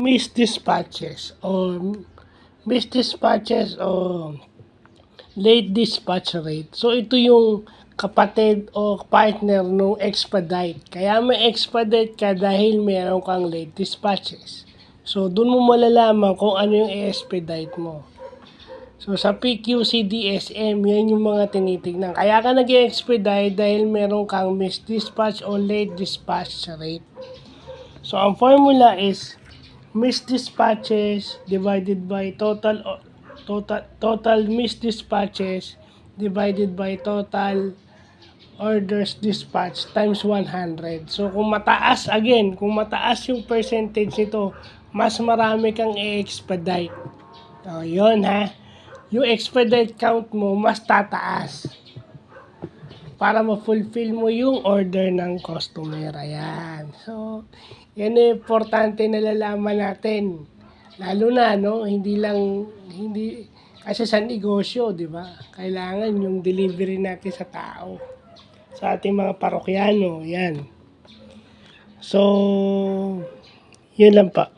missed dispatches o late dispatch rate. So, ito yung kapatid o partner ng expedite. Kaya may expedite ka dahil meron kang late dispatches. So, dun mo malalaman kung ano yung i-expedite mo. So, sa PQC DSM, yan yung mga tinitignan. Kaya ka nag-expedite dahil meron kang missed dispatch o late dispatch rate. So, ang formula is missed dispatches divided by total missed dispatches divided by total orders dispatch times 100. So, kung mataas yung percentage nito, mas marami kang i-expedite. So, yun ha. Yung expedite count mo, mas tataas. Para ma-fulfill mo yung order ng customer. Ayan. So, yan ay importante na lalaman natin. Lalo na, no? Hindi, kasi sa negosyo, di ba? Kailangan yung delivery natin sa tao. Sa ating mga parokyano. Yan. So, yun lang pa.